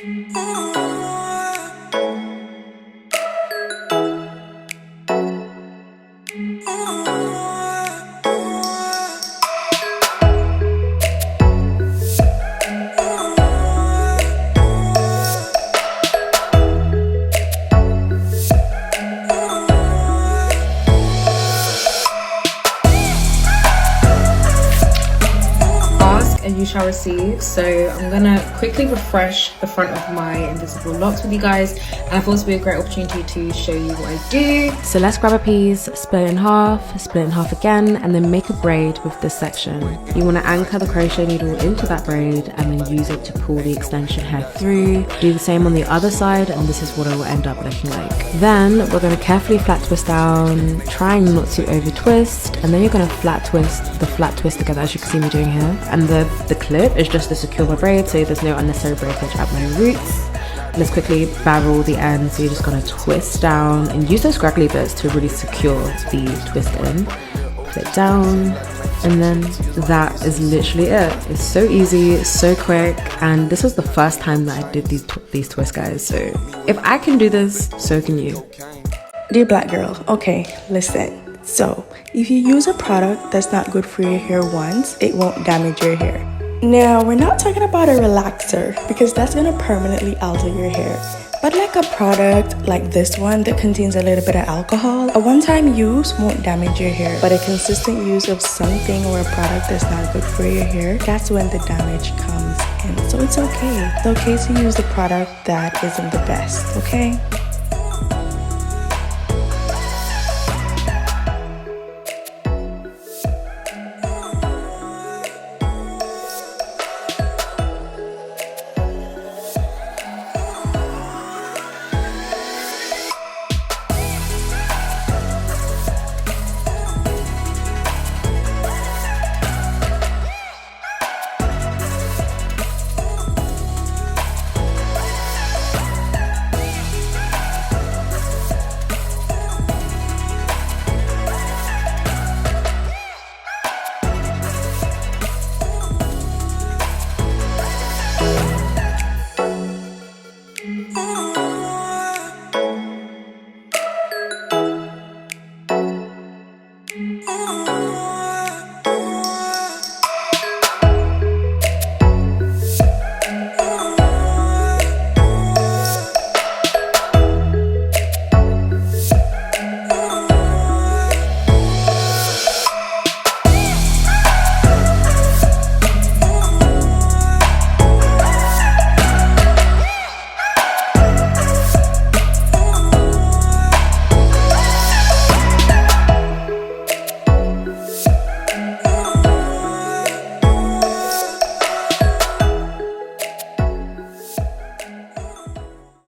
You shall receive. So I'm gonna quickly refresh the front of my invisible locks with you guys, and I thought this would be a great opportunity to show you what I do. So let's grab a piece, split it in half again, and then make a braid with this section. You want to anchor the crochet needle into that braid and then use it to pull the extension hair through. Do the same on the other side, and this is what it will end up looking like. Then we're going to carefully flat twist down, trying not to over twist, and then you're going to flat twist together, as you can see me doing here. And the clip is just to secure my braid, so there's no unnecessary breakage at my roots. Let's quickly barrel the end, so you're just gonna twist down and use those scraggly bits to really secure the twist in. Pull it down, and then that is literally it. It's so easy, so quick, and this was the first time that I did these twists, guys, so if I can do this, so can you. Dear black girl, okay, listen. So, if you use a product that's not good for your hair once, it won't damage your hair. Now, we're not talking about a relaxer because that's gonna permanently alter your hair. But like a product like this one that contains a little bit of alcohol, a one-time use won't damage your hair. But a consistent use of something or a product that's not good for your hair, that's when the damage comes in. So it's okay. It's okay to use the product that isn't the best, okay?